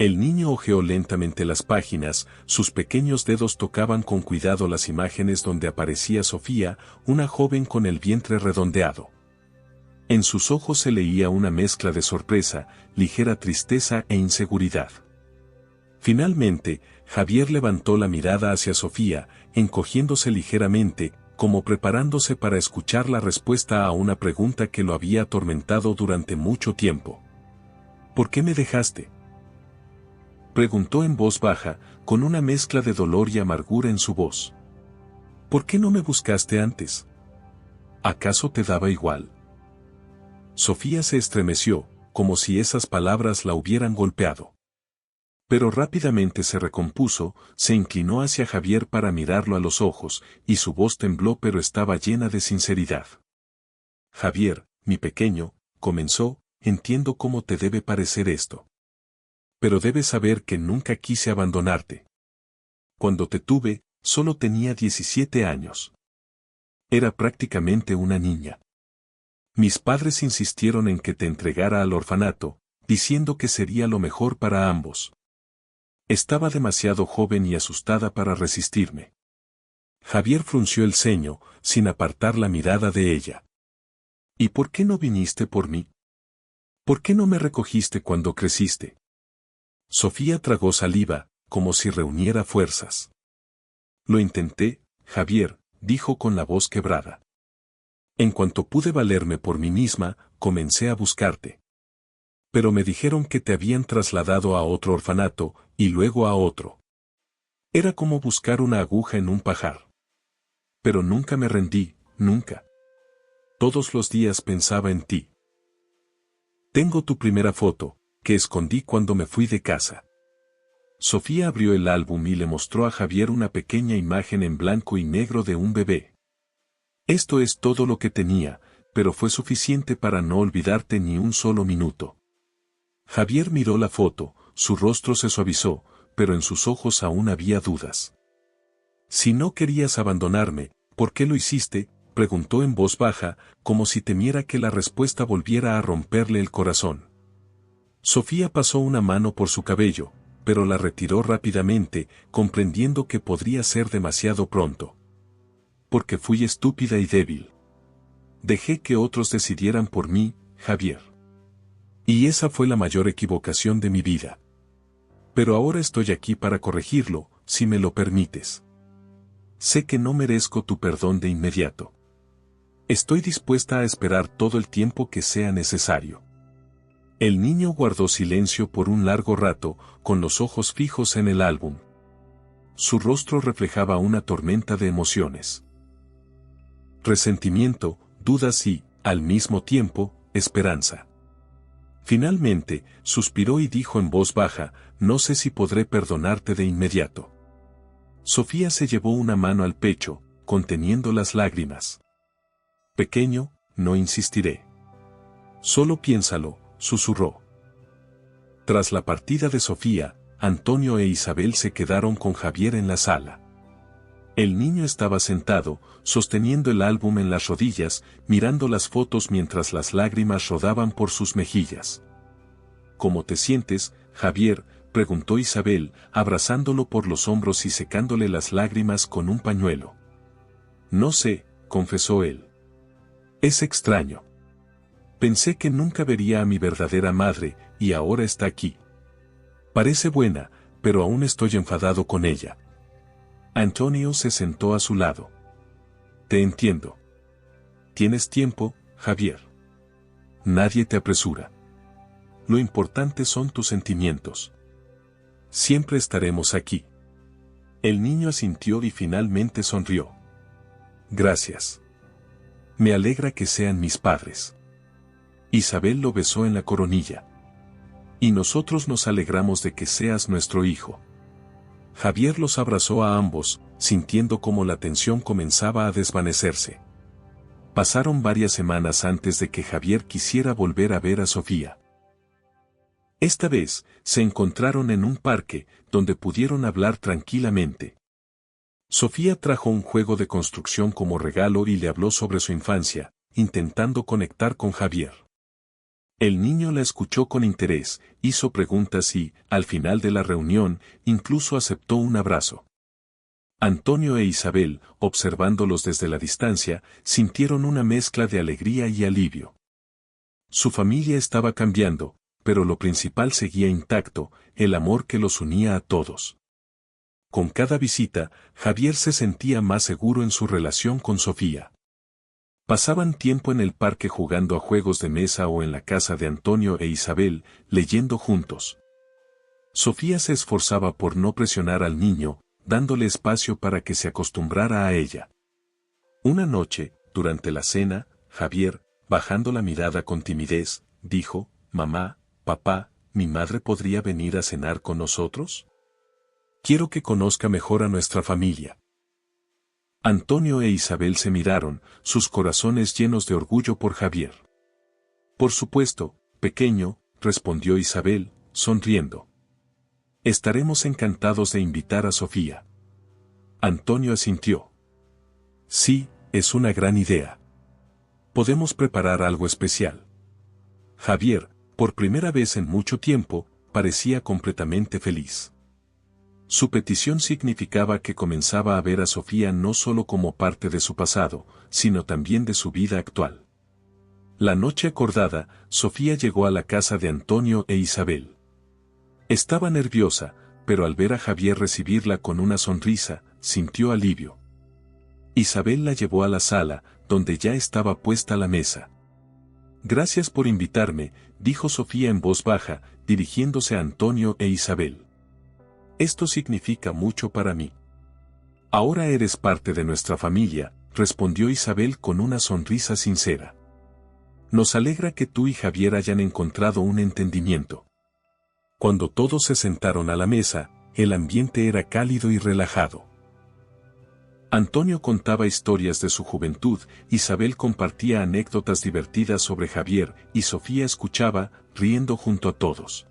S1: El niño hojeó lentamente las páginas, sus pequeños dedos tocaban con cuidado las imágenes donde aparecía Sofía, una joven con el vientre redondeado. En sus ojos se leía una mezcla de sorpresa, ligera tristeza e inseguridad. Finalmente, Javier levantó la mirada hacia Sofía, encogiéndose ligeramente, como preparándose para escuchar la respuesta a una pregunta que lo había atormentado durante mucho tiempo. ¿Por qué me dejaste?, preguntó en voz baja, con una mezcla de dolor y amargura en su voz. ¿Por qué no me buscaste antes? ¿Acaso te daba igual? Sofía se estremeció, como si esas palabras la hubieran golpeado. Pero rápidamente se recompuso, se inclinó hacia Javier para mirarlo a los ojos, y su voz tembló pero estaba llena de sinceridad. Javier, mi pequeño, comenzó, entiendo cómo te debe parecer esto. Pero debes saber que nunca quise abandonarte. Cuando te tuve, solo tenía 17 años. Era prácticamente una niña. Mis padres insistieron en que te entregara al orfanato, diciendo que sería lo mejor para ambos. Estaba demasiado joven y asustada para resistirme. Javier frunció el ceño, sin apartar la mirada de ella. ¿Y por qué no viniste por mí? ¿Por qué no me recogiste cuando creciste? Sofía tragó saliva, como si reuniera fuerzas. Lo intenté, Javier, dijo con la voz quebrada. En cuanto pude valerme por mí misma, comencé a buscarte. Pero me dijeron que te habían trasladado a otro orfanato, y luego a otro. Era como buscar una aguja en un pajar. Pero nunca me rendí, nunca. Todos los días pensaba en ti. Tengo tu primera foto, que escondí cuando me fui de casa. Sofía abrió el álbum y le mostró a Javier una pequeña imagen en blanco y negro de un bebé. Esto es todo lo que tenía, pero fue suficiente para no olvidarte ni un solo minuto. Javier miró la foto, su rostro se suavizó, pero en sus ojos aún había dudas. Si no querías abandonarme, ¿por qué lo hiciste?, preguntó en voz baja, como si temiera que la respuesta volviera a romperle el corazón. Sofía pasó una mano por su cabello, pero la retiró rápidamente, comprendiendo que podría ser demasiado pronto. Porque fui estúpida y débil. Dejé que otros decidieran por mí, Javier. Y esa fue la mayor equivocación de mi vida. Pero ahora estoy aquí para corregirlo, si me lo permites. Sé que no merezco tu perdón de inmediato. Estoy dispuesta a esperar todo el tiempo que sea necesario. El niño guardó silencio por un largo rato, con los ojos fijos en el álbum. Su rostro reflejaba una tormenta de emociones. Resentimiento, dudas y, al mismo tiempo, esperanza. Finalmente, suspiró y dijo en voz baja, no sé si podré perdonarte de inmediato. Sofía se llevó una mano al pecho, conteniendo las lágrimas. Pequeño, no insistiré. Solo piénsalo, susurró. Tras la partida de Sofía, Antonio e Isabel se quedaron con Javier en la sala. El niño estaba sentado, sosteniendo el álbum en las rodillas, mirando las fotos mientras las lágrimas rodaban por sus mejillas. ¿Cómo te sientes, Javier?, preguntó Isabel, abrazándolo por los hombros y secándole las lágrimas con un pañuelo. No sé, confesó él. Es extraño. Pensé que nunca vería a mi verdadera madre, y ahora está aquí. Parece buena, pero aún estoy enfadado con ella. Antonio se sentó a su lado. Te entiendo. Tienes tiempo, Javier. Nadie te apresura. Lo importante son tus sentimientos. Siempre estaremos aquí. El niño asintió y finalmente sonrió. Gracias. Me alegra que sean mis padres. Isabel lo besó en la coronilla. Y nosotros nos alegramos de que seas nuestro hijo. Javier los abrazó a ambos, sintiendo cómo la tensión comenzaba a desvanecerse. Pasaron varias semanas antes de que Javier quisiera volver a ver a Sofía. Esta vez, se encontraron en un parque, donde pudieron hablar tranquilamente. Sofía trajo un juego de construcción como regalo y le habló sobre su infancia, intentando conectar con Javier. El niño la escuchó con interés, hizo preguntas y, al final de la reunión, incluso aceptó un abrazo. Antonio e Isabel, observándolos desde la distancia, sintieron una mezcla de alegría y alivio. Su familia estaba cambiando, pero lo principal seguía intacto, el amor que los unía a todos. Con cada visita, Javier se sentía más seguro en su relación con Sofía. Pasaban tiempo en el parque jugando a juegos de mesa o en la casa de Antonio e Isabel, leyendo juntos. Sofía se esforzaba por no presionar al niño, dándole espacio para que se acostumbrara a ella. Una noche, durante la cena, Javier, bajando la mirada con timidez, dijo: «Mamá, papá, ¿mi madre podría venir a cenar con nosotros? Quiero que conozca mejor a nuestra familia». Antonio e Isabel se miraron, sus corazones llenos de orgullo por Javier. «Por supuesto, pequeño», respondió Isabel, sonriendo. «Estaremos encantados de invitar a Sofía». Antonio asintió. «Sí, es una gran idea. Podemos preparar algo especial». Javier, por primera vez en mucho tiempo, parecía completamente feliz. Su petición significaba que comenzaba a ver a Sofía no solo como parte de su pasado, sino también de su vida actual. La noche acordada, Sofía llegó a la casa de Antonio e Isabel. Estaba nerviosa, pero al ver a Javier recibirla con una sonrisa, sintió alivio. Isabel la llevó a la sala, donde ya estaba puesta la mesa. «Gracias por invitarme», dijo Sofía en voz baja, dirigiéndose a Antonio e Isabel. «Esto significa mucho para mí». «Ahora eres parte de nuestra familia», respondió Isabel con una sonrisa sincera. «Nos alegra que tú y Javier hayan encontrado un entendimiento». Cuando todos se sentaron a la mesa, el ambiente era cálido y relajado. Antonio contaba historias de su juventud, Isabel compartía anécdotas divertidas sobre Javier, y Sofía escuchaba, riendo junto a todos.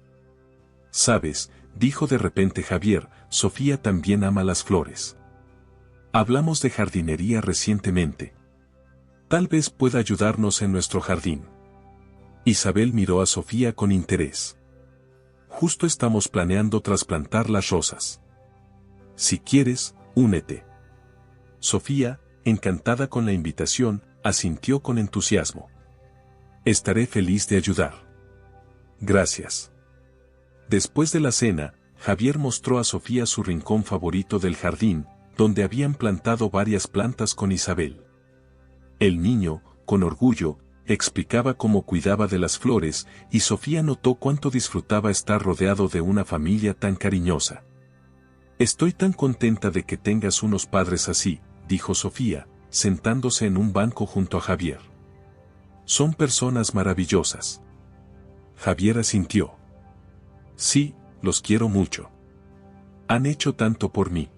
S1: «¿Sabes?», dijo de repente Javier, «Sofía también ama las flores. Hablamos de jardinería recientemente. Tal vez pueda ayudarnos en nuestro jardín». Isabel miró a Sofía con interés. «Justo estamos planeando trasplantar las rosas. Si quieres, únete». Sofía, encantada con la invitación, asintió con entusiasmo. «Estaré feliz de ayudar». «Gracias». Después de la cena, Javier mostró a Sofía su rincón favorito del jardín, donde habían plantado varias plantas con Isabel. El niño, con orgullo, explicaba cómo cuidaba de las flores, y Sofía notó cuánto disfrutaba estar rodeado de una familia tan cariñosa. «Estoy tan contenta de que tengas unos padres así», dijo Sofía, sentándose en un banco junto a Javier. «Son personas maravillosas». Javier asintió. «Sí, los quiero mucho. Han hecho tanto por mí.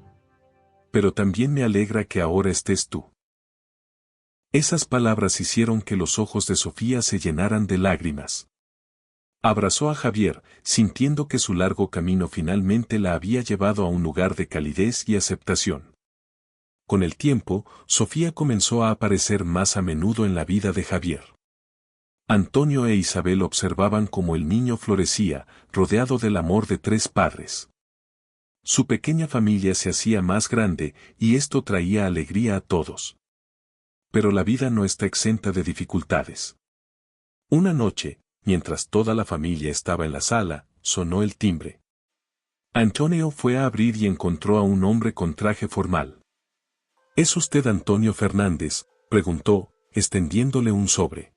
S1: Pero también me alegra que ahora estés tú». Esas palabras hicieron que los ojos de Sofía se llenaran de lágrimas. Abrazó a Javier, sintiendo que su largo camino finalmente la había llevado a un lugar de calidez y aceptación. Con el tiempo, Sofía comenzó a aparecer más a menudo en la vida de Javier. Antonio e Isabel observaban cómo el niño florecía, rodeado del amor de tres padres. Su pequeña familia se hacía más grande, y esto traía alegría a todos. Pero la vida no está exenta de dificultades. Una noche, mientras toda la familia estaba en la sala, sonó el timbre. Antonio fue a abrir y encontró a un hombre con traje formal. «¿Es usted Antonio Fernández?», preguntó, extendiéndole un sobre.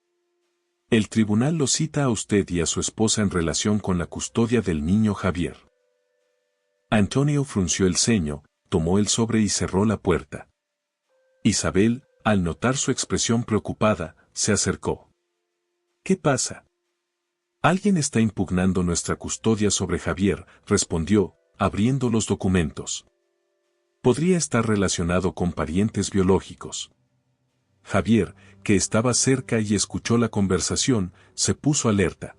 S1: «El tribunal lo cita a usted y a su esposa en relación con la custodia del niño Javier». Antonio frunció el ceño, tomó el sobre y cerró la puerta. Isabel, al notar su expresión preocupada, se acercó. «¿Qué pasa?». «Alguien está impugnando nuestra custodia sobre Javier», respondió, abriendo los documentos. «Podría estar relacionado con parientes biológicos». Javier, que estaba cerca y escuchó la conversación, se puso alerta.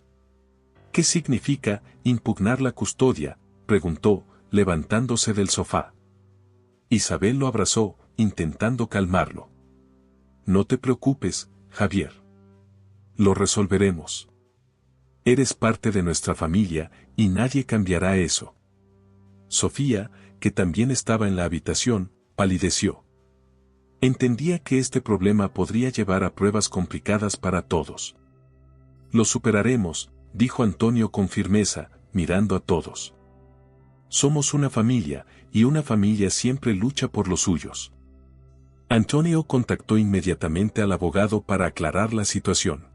S1: «¿Qué significa impugnar la custodia?», preguntó, levantándose del sofá. Isabel lo abrazó, intentando calmarlo. «No te preocupes, Javier. Lo resolveremos». Eres parte de nuestra familia, y nadie cambiará eso. Sofía, que también estaba en la habitación, palideció. Entendía que este problema podría llevar a pruebas complicadas para todos. Lo superaremos, dijo Antonio con firmeza, mirando a todos. Somos una familia, y una familia siempre lucha por los suyos. Antonio contactó inmediatamente al abogado para aclarar la situación.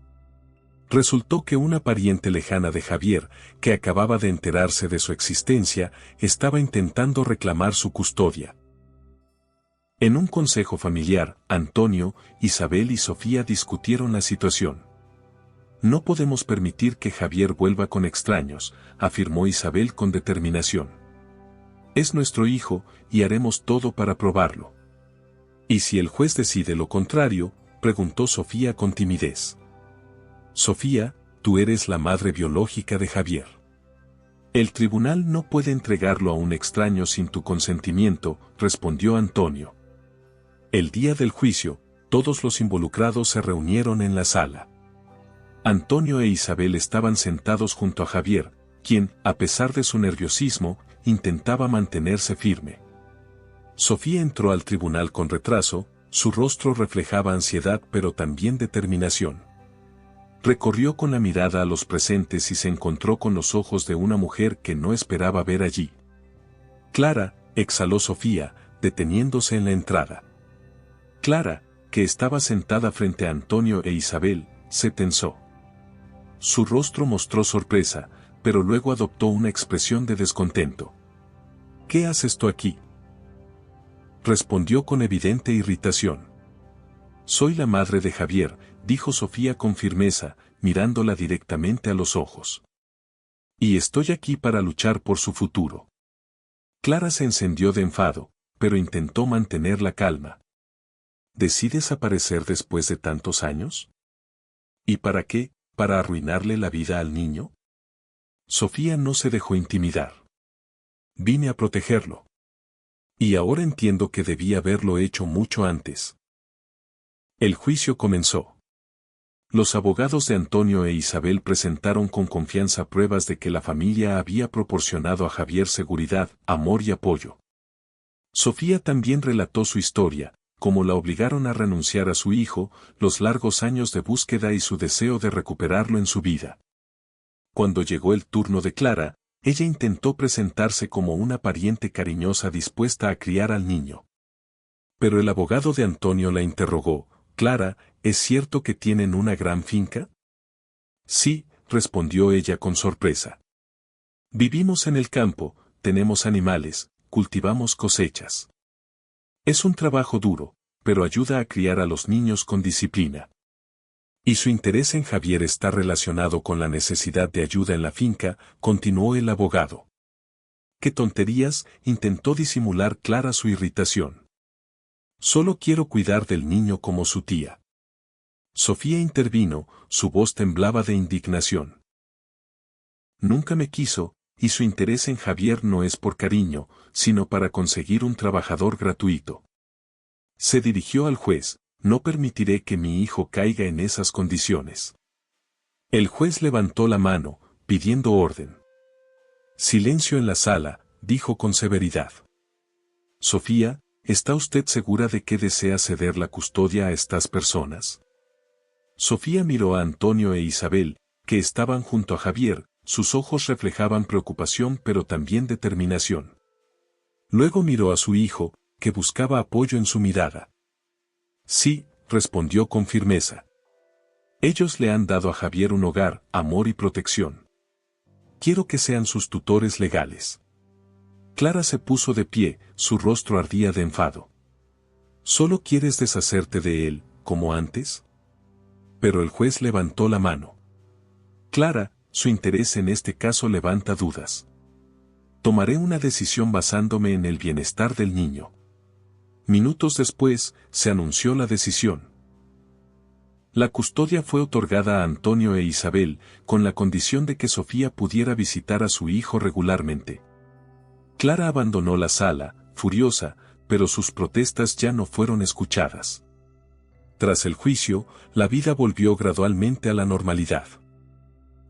S1: Resultó que una pariente lejana de Javier, que acababa de enterarse de su existencia, estaba intentando reclamar su custodia. En un consejo familiar, Antonio, Isabel y Sofía discutieron la situación. No podemos permitir que Javier vuelva con extraños, afirmó Isabel con determinación. Es nuestro hijo, y haremos todo para probarlo. ¿Y si el juez decide lo contrario?, preguntó Sofía con timidez. Sofía, tú eres la madre biológica de Javier. El tribunal no puede entregarlo a un extraño sin tu consentimiento, respondió Antonio. El día del juicio, todos los involucrados se reunieron en la sala. Antonio e Isabel estaban sentados junto a Javier, quien, a pesar de su nerviosismo, intentaba mantenerse firme. Sofía entró al tribunal con retraso, su rostro reflejaba ansiedad pero también determinación. Recorrió con la mirada a los presentes y se encontró con los ojos de una mujer que no esperaba ver allí. Clara, exhaló Sofía, deteniéndose en la entrada. Clara, que estaba sentada frente a Antonio e Isabel, se tensó. Su rostro mostró sorpresa, pero luego adoptó una expresión de descontento. ¿Qué haces tú aquí?, respondió con evidente irritación. Soy la madre de Javier, dijo Sofía con firmeza, mirándola directamente a los ojos. Y estoy aquí para luchar por su futuro. Clara se encendió de enfado, pero intentó mantener la calma. ¿Decides aparecer después de tantos años? ¿Y para qué? ¿Para arruinarle la vida al niño? Sofía no se dejó intimidar. Vine a protegerlo. Y ahora entiendo que debí haberlo hecho mucho antes. El juicio comenzó. Los abogados de Antonio e Isabel presentaron con confianza pruebas de que la familia había proporcionado a Javier seguridad, amor y apoyo. Sofía también relató su historia, cómo la obligaron a renunciar a su hijo, los largos años de búsqueda y su deseo de recuperarlo en su vida. Cuando llegó el turno de Clara, ella intentó presentarse como una pariente cariñosa dispuesta a criar al niño. Pero el abogado de Antonio la interrogó. Clara, ¿es cierto que tienen una gran finca? Sí, respondió ella con sorpresa. Vivimos en el campo, tenemos animales, cultivamos cosechas. Es un trabajo duro, pero ayuda a criar a los niños con disciplina. Y su interés en Javier está relacionado con la necesidad de ayuda en la finca, continuó el abogado. ¡Qué tonterías!, intentó disimular Clara su irritación. Solo quiero cuidar del niño como su tía. Sofía intervino, su voz temblaba de indignación. Nunca me quiso, y su interés en Javier no es por cariño, sino para conseguir un trabajador gratuito. Se dirigió al juez. No permitiré que mi hijo caiga en esas condiciones. El juez levantó la mano, pidiendo orden. Silencio en la sala, dijo con severidad. Sofía, ¿está usted segura de que desea ceder la custodia a estas personas? Sofía miró a Antonio e Isabel, que estaban junto a Javier, sus ojos reflejaban preocupación pero también determinación. Luego miró a su hijo, que buscaba apoyo en su mirada. Sí, respondió con firmeza. Ellos le han dado a Javier un hogar, amor y protección. Quiero que sean sus tutores legales. Clara se puso de pie, su rostro ardía de enfado. ¿Solo quieres deshacerte de él, como antes? Pero el juez levantó la mano. Clara, su interés en este caso levanta dudas. Tomaré una decisión basándome en el bienestar del niño. Minutos después, se anunció la decisión. La custodia fue otorgada a Antonio e Isabel, con la condición de que Sofía pudiera visitar a su hijo regularmente. Clara abandonó la sala, furiosa, pero sus protestas ya no fueron escuchadas. Tras el juicio, la vida volvió gradualmente a la normalidad.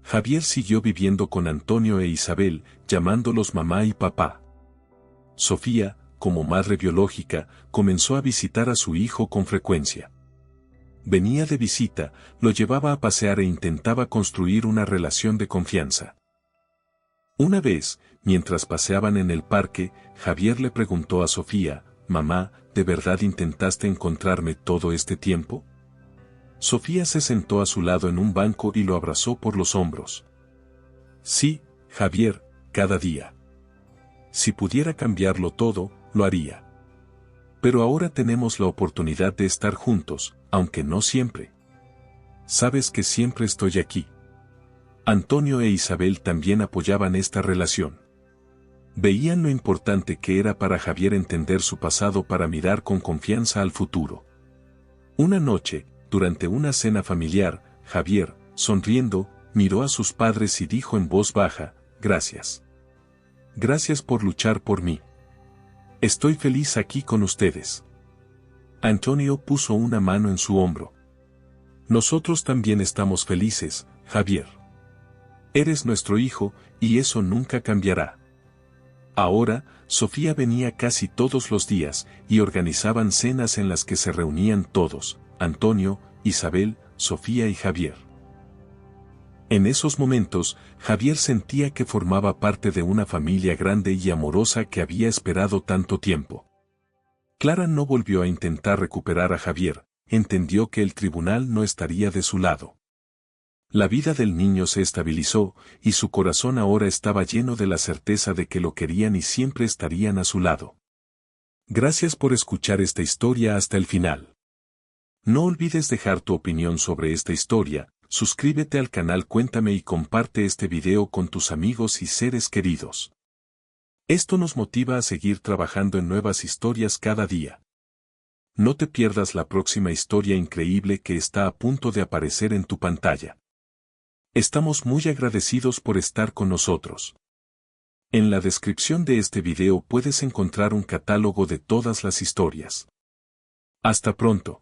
S1: Javier siguió viviendo con Antonio e Isabel, llamándolos mamá y papá. Sofía, como madre biológica, comenzó a visitar a su hijo con frecuencia. Venía de visita, lo llevaba a pasear e intentaba construir una relación de confianza. Una vez, mientras paseaban en el parque, Javier le preguntó a Sofía, «Mamá, ¿de verdad intentaste encontrarme todo este tiempo?» Sofía se sentó a su lado en un banco y lo abrazó por los hombros. «Sí, Javier, cada día. Si pudiera cambiarlo todo, lo haría. Pero ahora tenemos la oportunidad de estar juntos, aunque no siempre. Sabes que siempre estoy aquí». Antonio e Isabel también apoyaban esta relación. Veían lo importante que era para Javier entender su pasado para mirar con confianza al futuro. Una noche, durante una cena familiar, Javier, sonriendo, miró a sus padres y dijo en voz baja, «Gracias. Gracias por luchar por mí. Estoy feliz aquí con ustedes». Antonio puso una mano en su hombro. «Nosotros también estamos felices, Javier. Eres nuestro hijo, y eso nunca cambiará». Ahora, Sofía venía casi todos los días, y organizaban cenas en las que se reunían todos, Antonio, Isabel, Sofía y Javier. En esos momentos, Javier sentía que formaba parte de una familia grande y amorosa que había esperado tanto tiempo. Clara no volvió a intentar recuperar a Javier, entendió que el tribunal no estaría de su lado. La vida del niño se estabilizó, y su corazón ahora estaba lleno de la certeza de que lo querían y siempre estarían a su lado. Gracias por escuchar esta historia hasta el final. No olvides dejar tu opinión sobre esta historia, suscríbete al canal Cuéntame y comparte este video con tus amigos y seres queridos. Esto nos motiva a seguir trabajando en nuevas historias cada día. No te pierdas la próxima historia increíble que está a punto de aparecer en tu pantalla. Estamos muy agradecidos por estar con nosotros. En la descripción de este video puedes encontrar un catálogo de todas las historias. Hasta pronto.